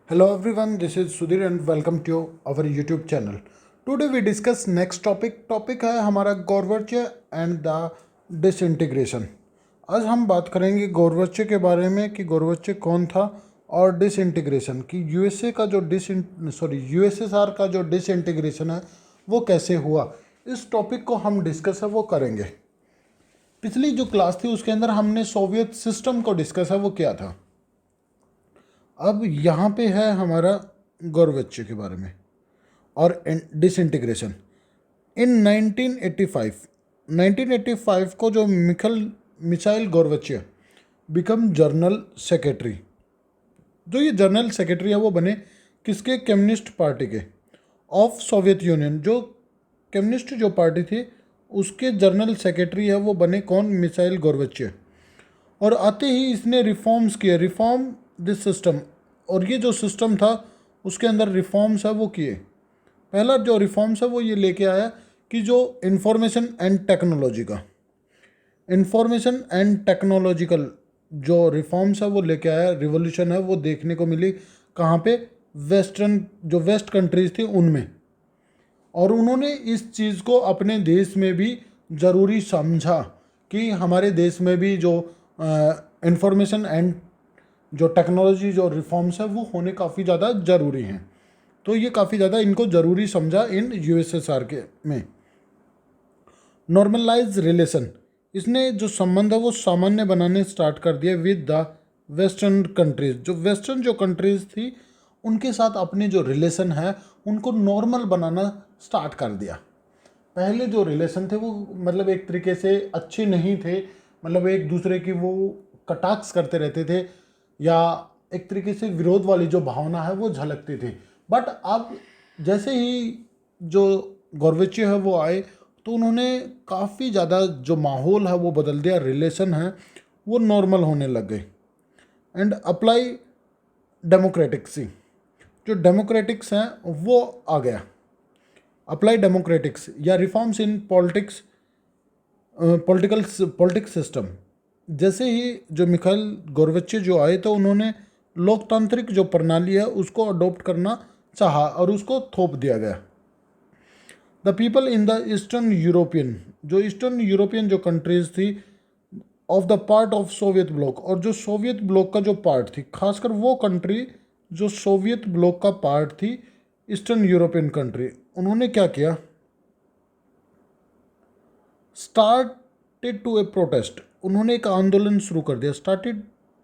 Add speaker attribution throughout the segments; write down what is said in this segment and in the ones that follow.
Speaker 1: Hello everyone, this is Sudhir and welcome to our YouTube channel. Today we discuss next topic. Topic है हमारा गौरवच्य and the disintegration. आज हम बात करेंगे गौरवच्य के बारे में कि गौरवच्य कौन था और डिसइंटीग्रेशन कि यूएसएसआर का जो डिसइंटीग्रेशन है वो कैसे हुआ. इस टॉपिक को हम डिस्कस है वो करेंगे. पिछली जो क्लास थी उसके अंदर हमने सोवियत सिस्टम को डिस्कस है वो किया था. अब यहाँ पे है हमारा गौरवच्य के बारे में और डिसइंटीग्रेशन. इन 1985 को जो मिसाइल गौरवच्य बिकम जनरल सेक्रेटरी. जो ये जनरल सेक्रेटरी है वो बने किसके? कम्युनिस्ट पार्टी के ऑफ सोवियत यूनियन. जो कम्युनिस्ट जो पार्टी थी उसके जनरल सेक्रेटरी है वो बने कौन? मिसाइल गौरवच्य. और आते ही इसने रिफॉर्म्स किए, रिफॉर्म दिस सिस्टम. और ये जो सिस्टम था उसके अंदर रिफॉर्म्स है वो किए. पहला जो रिफॉर्म्स है वो ये लेके आया कि जो इंफॉर्मेशन एंड टेक्नोलॉजिकल जो रिफॉर्म्स है वो लेके आया. रिवोल्यूशन है वो देखने को मिली कहाँ पे? वेस्ट कंट्रीज थी उनमें. और उन्होंने इस चीज़ को अपने देश में भी ज़रूरी समझा कि हमारे देश में भी जो इंफॉर्मेशन एंड जो टेक्नोलॉजी जो रिफॉर्म्स है वो होने काफ़ी ज़्यादा ज़रूरी हैं. तो ये काफ़ी ज़्यादा इनको ज़रूरी समझा इन यूएसएसआर के में. नॉर्मलाइज रिलेशन, इसने जो संबंध है वो सामान्य बनाने स्टार्ट कर दिया विद द वेस्टर्न कंट्रीज. जो वेस्टर्न जो कंट्रीज थी उनके साथ अपने जो रिलेशन है उनको नॉर्मल बनाना स्टार्ट कर दिया. पहले जो रिलेशन थे वो मतलब एक तरीके से अच्छे नहीं थे, मतलब एक दूसरे की वो कटाक्ष करते रहते थे या एक तरीके से विरोध वाली जो भावना है वो झलकती थी. बट अब जैसे ही जो गौरवच्य है वो आए तो उन्होंने काफ़ी ज़्यादा जो माहौल है वो बदल दिया, रिलेशन है वो नॉर्मल होने लग गए. एंड अप्लाई डेमोक्रेटिक्सी, जो डेमोक्रेटिक्स हैं वो आ गया. अप्लाई डेमोक्रेटिक्स या रिफॉर्म्स इन पॉलिटिक्स सिस्टम. जैसे ही जो मिखाइल गोर्बेचोव जो आए तो उन्होंने लोकतांत्रिक जो प्रणाली है उसको अडॉप्ट करना चाहा और उसको थोप दिया गया. The people in the eastern European जो कंट्रीज थी of the part of Soviet block, और जो सोवियत ब्लॉक का जो पार्ट थी, खासकर वो कंट्री जो सोवियत ब्लॉक का पार्ट थी, ईस्टर्न यूरोपियन कंट्री, उन्होंने क्या किया? Started to a protest. उन्होंने एक आंदोलन शुरू कर दिया. Started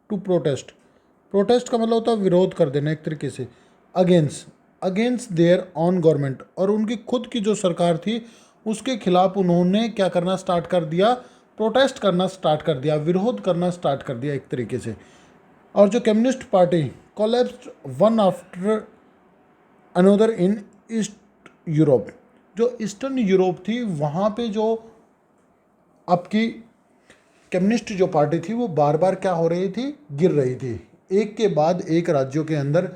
Speaker 1: to protest. प्रोटेस्ट का मतलब होता है विरोध कर देना एक तरीके से. अगेंस्ट देयर ऑन गवर्नमेंट, और उनकी खुद की जो सरकार थी उसके खिलाफ उन्होंने क्या करना स्टार्ट कर दिया? प्रोटेस्ट करना स्टार्ट कर दिया, विरोध करना स्टार्ट कर दिया एक तरीके से. और जो communist party collapsed one after another in east Europe. जो ईस्टर्न यूरोप थी वहाँ पे जो आपकी कम्युनिस्ट जो पार्टी थी वो बार बार क्या हो रही थी? गिर रही थी. एक के बाद एक राज्यों के अंदर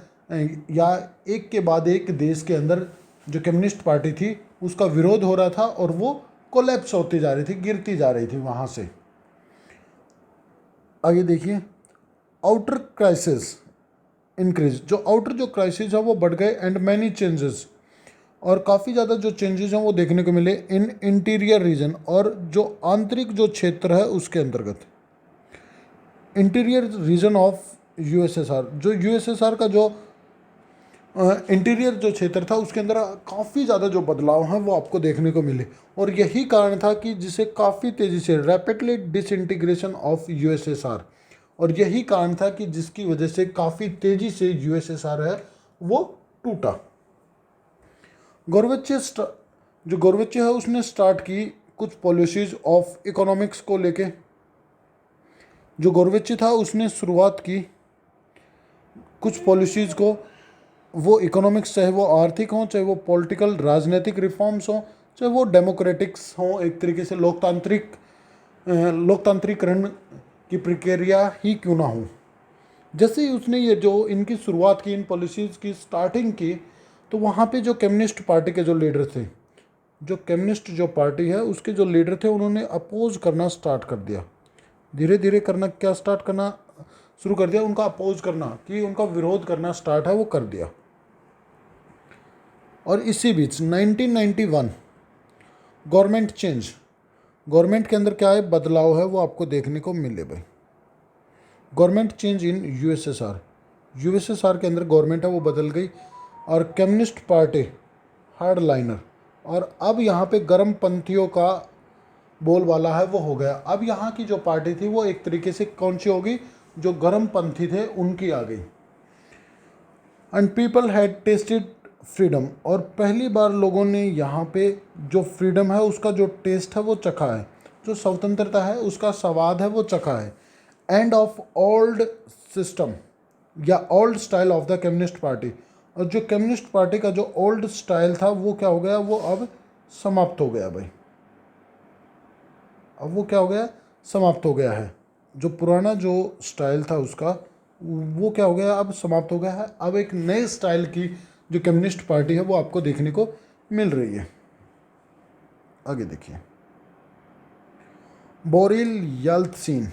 Speaker 1: या एक के बाद एक देश के अंदर जो कम्युनिस्ट पार्टी थी उसका विरोध हो रहा था और वो कोलैप्स होती जा रही थी, गिरती जा रही थी वहाँ से. आगे देखिए, आउटर क्राइसिस इंक्रीज. जो आउटर जो क्राइसिस है वो बढ़ गए एंड मैनी चेंजेस, और काफ़ी ज़्यादा जो चेंजेस हैं वो देखने को मिले इन इंटीरियर रीजन, और जो आंतरिक जो क्षेत्र है उसके अंतर्गत. इंटीरियर रीजन ऑफ यूएसएसआर, जो यूएसएसआर का जो इंटीरियर जो क्षेत्र था उसके अंदर काफ़ी ज़्यादा जो बदलाव हैं वो आपको देखने को मिले. और यही कारण था कि जिसे काफ़ी तेज़ी से रैपिडली डिसइंटीग्रेशन ऑफ यूएसएसआर, और यही कारण था कि जिसकी वजह से काफ़ी तेज़ी से यूएसएसआर है वो टूटा. गोर्बेचोव है उसने स्टार्ट की कुछ पॉलिसीज़ ऑफ इकोनॉमिक्स को लेके. जो गोर्बेचोव था उसने शुरुआत की कुछ पॉलिसीज़ को, वो इकोनॉमिक्स चाहे वो आर्थिक हो, चाहे वो पॉलिटिकल राजनीतिक रिफॉर्म्स हो, चाहे वो डेमोक्रेटिक्स हो, एक तरीके से लोकतांत्रिकरण की प्रक्रिया ही क्यों ना हो. जैसे ही उसने ये जो इनकी शुरुआत की, इन पॉलिसीज़ की स्टार्टिंग की, तो वहाँ पे जो कम्युनिस्ट पार्टी के जो लीडर थे, जो कम्युनिस्ट जो पार्टी है उसके जो लीडर थे उन्होंने अपोज करना स्टार्ट कर दिया. धीरे धीरे करना क्या स्टार्ट करना शुरू कर दिया, उनका अपोज करना कि उनका विरोध करना स्टार्ट है वो कर दिया। और इसी बीच 1991 गवर्नमेंट चेंज, गवर्नमेंट के अंदर क्या है बदलाव है वो आपको देखने को मिले भाई। Government change in USSR, USSR के अंदर गवर्नमेंट है वो बदल गई और कम्युनिस्ट पार्टी हार्ड लाइनर, और अब यहाँ पे गर्म पंथियों का बोलबाला है वो हो गया। अब यहाँ की जो पार्टी थी वो एक तरीके से कौन सी होगी, जो गर्म पंथी थे उनकी आ गई। And people had tested freedom, और पहली बार लोगों ने यहाँ पे जो फ्रीडम है उसका जो टेस्ट है वो चखा है, जो स्वतंत्रता है उसका स्वाद है वो चखा है। एंड ऑफ ओल्ड सिस्टम या old style of the communist party, और जो कम्युनिस्ट पार्टी का जो ओल्ड स्टाइल था वो क्या हो गया, वो अब समाप्त हो गया भाई। अब वो क्या हो गया, समाप्त हो गया है। जो पुराना जो स्टाइल था उसका वो क्या हो गया, अब समाप्त हो गया है। अब एक नए स्टाइल की जो कम्युनिस्ट पार्टी है वो आपको देखने को मिल रही है। आगे देखिए, बोरिल येल्त्सिन,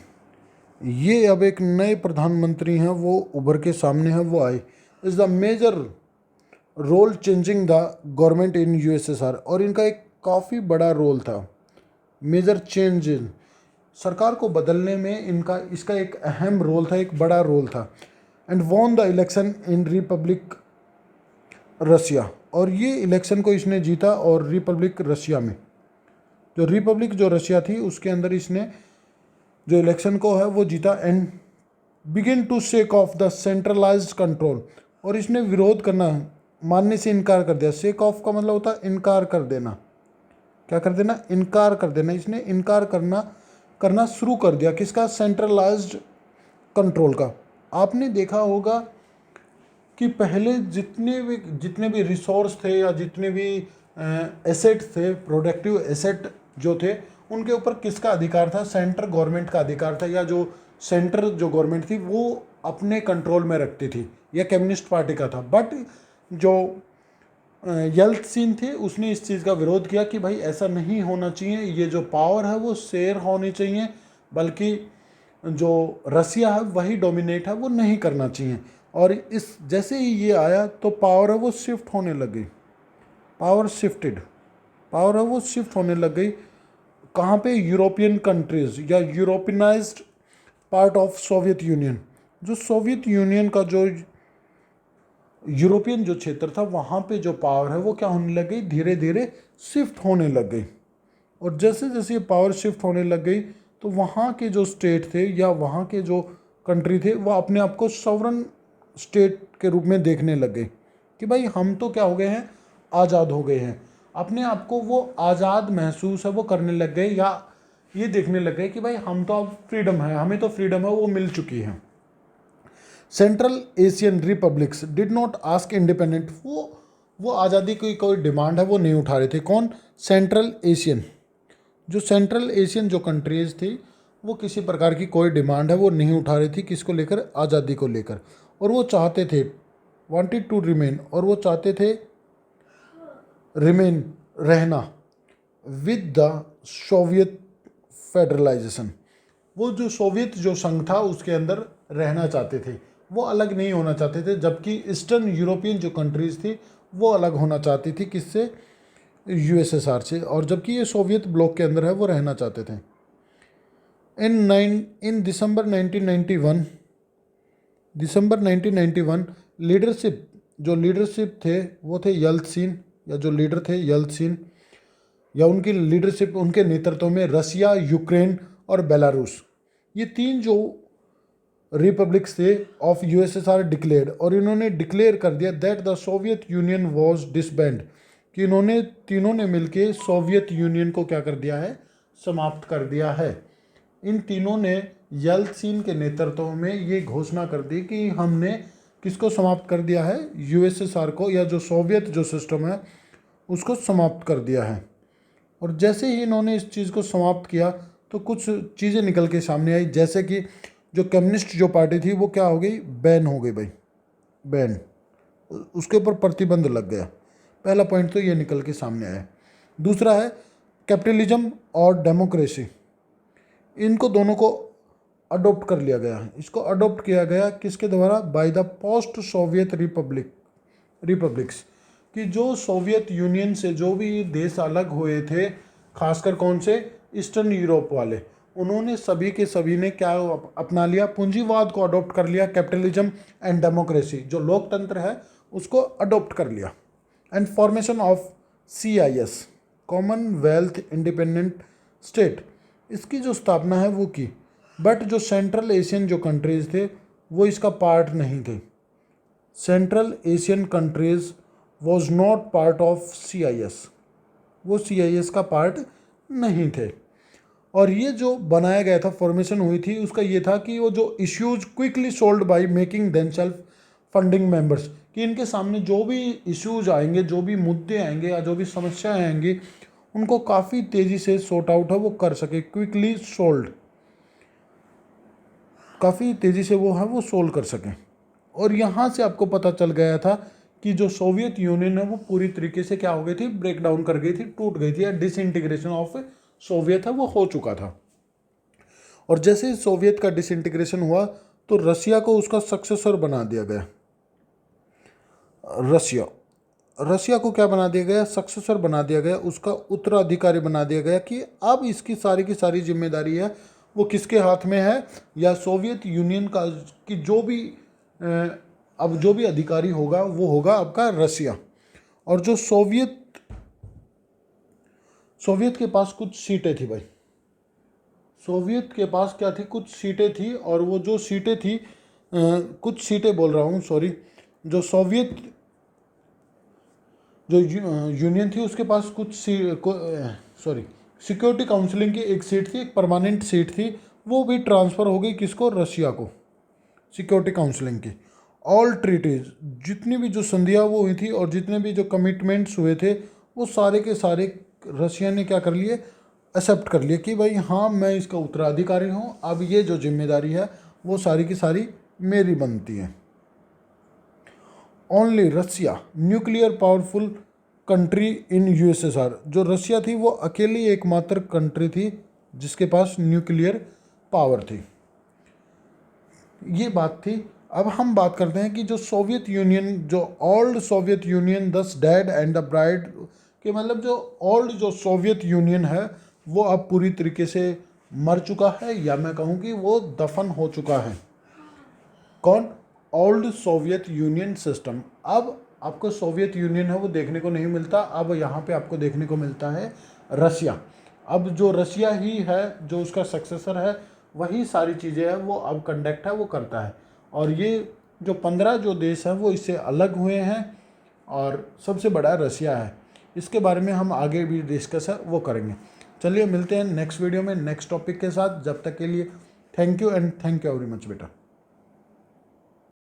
Speaker 1: ये अब एक नए प्रधानमंत्री हैं, वो उभर के सामने हैं, वो आए। Is the major role changing the government in USSR, और इनका एक काफ़ी बड़ा रोल था, मेजर चेंज, सरकार को बदलने में इनका इसका एक अहम रोल था, एक बड़ा रोल था। And won the election in Republic Russia, और ये इलेक्शन को इसने जीता, और रिपब्लिक रशिया में जो रिपब्लिक जो रशिया थी उसके अंदर इसने जो इलेक्शन को है वो जीता। And begin to shake off the centralised control, और इसने विरोध करना, मानने से इनकार कर दिया। शेक ऑफ का मतलब होता है इनकार कर देना, क्या कर देना, इनकार कर देना। इसने इनकार करना शुरू कर दिया, किसका, सेंट्रलाइज्ड कंट्रोल का। आपने देखा होगा कि पहले जितने भी रिसोर्स थे या जितने भी एसेट थे, प्रोडक्टिव एसेट जो थे, उनके ऊपर किसका अधिकार था, सेंट्रल गवर्नमेंट का अधिकार था, या जो सेंट्रल जो गवर्नमेंट थी वो अपने कंट्रोल में रखती थी, या कम्युनिस्ट पार्टी का था। बट जो येल्त्सिन थे उसने इस चीज़ का विरोध किया कि भाई ऐसा नहीं होना चाहिए, ये जो पावर है वो शेयर होनी चाहिए, बल्कि जो रसिया है वही डोमिनेट है, वो नहीं करना चाहिए। और इस जैसे ही ये आया तो पावर है वो शिफ्ट होने लग गई, पावर है वो शिफ्ट होने लग गई। कहाँ पे, यूरोपियन कंट्रीज या यूरोपियनाइज्ड पार्ट ऑफ सोवियत यूनियन, जो सोवियत यूनियन का जो यूरोपियन जो क्षेत्र था वहाँ पे जो पावर है वो क्या होने लग गई, धीरे धीरे शिफ्ट होने लग गई। और जैसे जैसे ये पावर शिफ्ट होने लग गई तो वहाँ के जो स्टेट थे या वहाँ के जो कंट्री थे वो अपने आप को सॉवरन स्टेट के रूप में देखने लग गए कि भाई हम तो क्या हो गए हैं, आज़ाद हो गए हैं। अपने आप को वो आज़ाद महसूस है वो करने लग गए, या ये देखने लग गए कि भाई हम तो अब फ्रीडम है, हमें तो फ्रीडम है वो मिल चुकी है। Central Asian republics did not ask independent, वो आज़ादी की कोई डिमांड है वो नहीं उठा रहे थे। कौन, सेंट्रल एशियन, जो सेंट्रल एशियन जो कंट्रीज़ थी वो किसी प्रकार की कोई डिमांड है वो नहीं उठा रही थी, किसको लेकर, आज़ादी को लेकर। और वो चाहते थे, वांटेड टू रिमेन, और वो चाहते थे रिमेन, रहना, विद द सोवियत फेडरलाइजेशन, वो जो सोवियत जो संघ था उसके अंदर रहना चाहते थे, वो अलग नहीं होना चाहते थे। जबकि ईस्टर्न यूरोपियन जो कंट्रीज़ थी वो अलग होना चाहती थी, किससे, यूएसएसआर से, और जबकि ये सोवियत ब्लॉक के अंदर है वो रहना चाहते थे। इन दिसंबर 1991 लीडरशिप, जो लीडरशिप थे वो थे येल्त्सिन, या जो लीडर थे येल्त्सिन, या उनकी लीडरशिप, उनके नेतृत्व में रसिया, यूक्रेन और बेलारूस, ये तीन जो रिपब्लिक्स थे ऑफ यूएसएसआर डिक्लेयर्ड, और इन्होंने डिक्लेयर कर दिया that the Soviet union was disband, कि इन्होंने तीनों ने मिलके सोवियत यूनियन को क्या कर दिया है, समाप्त कर दिया है। इन तीनों ने येल्त्सिन के नेतृत्व में ये घोषणा कर दी कि हमने किसको समाप्त कर दिया है, यूएसएसआर को, या जो सोवियत जो सिस्टम है उसको समाप्त कर दिया है। और जैसे ही इन्होंने इस चीज़ को समाप्त किया तो कुछ चीज़ें निकल के सामने आई, जैसे कि जो कम्युनिस्ट जो पार्टी थी वो क्या हो गई, बैन हो गई भाई, बैन, उसके ऊपर प्रतिबंध लग गया। पहला पॉइंट तो ये निकल के सामने आया। दूसरा है कैपिटलिज्म और डेमोक्रेसी, इनको दोनों को अडोप्ट कर लिया गया। इसको अडोप्ट किया गया किसके द्वारा? By the post Soviet republics, कि जो सोवियत यूनियन से जो भी देश अलग हुए थे, खासकर कौन से? ईस्टर्न यूरोप वाले, उन्होंने सभी के सभी ने क्या अपना लिया? पूंजीवाद को अडोप्ट कर लिया, कैपिटलिज्म एंड डेमोक्रेसी, जो लोकतंत्र है उसको अडोप्ट कर लिया। And formation of CIS, Commonwealth independent state, इसकी जो स्थापना है वो की। बट जो सेंट्रल एशियन जो कंट्रीज थे वो इसका पार्ट नहीं थे। Central Asian countries was not part of CIS, वो CIS का पार्ट नहीं थे। और ये जो बनाया गया था, फॉर्मेशन हुई थी, उसका ये था कि वो जो issues quickly solve by making themselves funding members, कि इनके सामने जो भी इश्यूज आएंगे, जो भी मुद्दे आएंगे या जो भी समस्याएं आएंगी, उनको काफ़ी तेज़ी से सॉर्ट आउट है वो कर सके, क्विकली सोल्व, काफ़ी तेज़ी से वो है वो सोल्व कर सकें। और यहाँ से आपको पता चल गया था कि जो सोवियत यूनियन है वो पूरी तरीके से क्या हो गई थी? ब्रेक डाउन कर गई थी, टूट गई थी, या डिसइंटीग्रेशन ऑफ सोवियत है वो हो चुका था। और जैसे ही सोवियत का डिसइंटीग्रेशन हुआ तो रसिया को उसका सक्सेसर बना दिया गया। रसिया को क्या बना दिया गया? सक्सेसर बना दिया गया, उसका उत्तराधिकारी बना दिया गया, कि अब इसकी सारी की सारी जिम्मेदारी है वो किसके हाथ में है? या सोवियत यूनियन का, कि जो भी अब जो भी अधिकारी होगा वो होगा आपका रसिया। और जो सोवियत के पास कुछ सीटें थी भाई, सोवियत के पास क्या थी? कुछ सीटें थी। और वो जो सीटें थी, कुछ सीटें बोल रहा हूँ, सॉरी, जो सोवियत जो यूनियन थी उसके पास कुछ सिक्योरिटी काउंसिलिंग की एक सीट थी, एक परमानेंट सीट थी, वो भी ट्रांसफ़र हो गई किसको? रशिया को, सिक्योरिटी काउंसिलिंग की। ऑल ट्रीटीज, जितनी भी जो संधियाँ वो हुई थी और जितने भी जो कमिटमेंट्स हुए थे वो सारे के सारे रशिया ने क्या कर लिए? एक्सेप्ट कर लिए कि भाई हाँ, मैं इसका उत्तराधिकारी हूँ, अब ये जो जिम्मेदारी है वो सारी की सारी मेरी बनती है। Only Russia, nuclear powerful country in USSR, जो रसिया थी वो अकेली एकमात्र कंट्री थी जिसके पास न्यूक्लियर पावर थी। ये बात थी। अब हम बात करते हैं कि जो सोवियत यूनियन, जो ओल्ड सोवियत यूनियन दस डेड एंड द ब्राइड, के मतलब जो ओल्ड जो सोवियत यूनियन है वो अब पूरी तरीके से मर चुका है, या मैं कहूँ कि वो दफन हो चुका है। कौन? Old Soviet union system. अब आपको सोवियत यूनियन है वो देखने को नहीं मिलता, अब यहाँ पे आपको देखने को मिलता है रसिया। अब जो रसिया ही है जो उसका सक्सेसर है, वही सारी चीज़ें हैं वो अब कंडक्ट है वो करता है। और ये जो 15 जो देश हैं वो इससे अलग हुए हैं और सबसे बड़ा रसिया है। इसके बारे में हम आगे भी डिस्कस है वो करेंगे। चलिए मिलते हैं नेक्स्ट वीडियो में नेक्स्ट टॉपिक के साथ। जब तक के लिए thank you and thank you very much बेटा।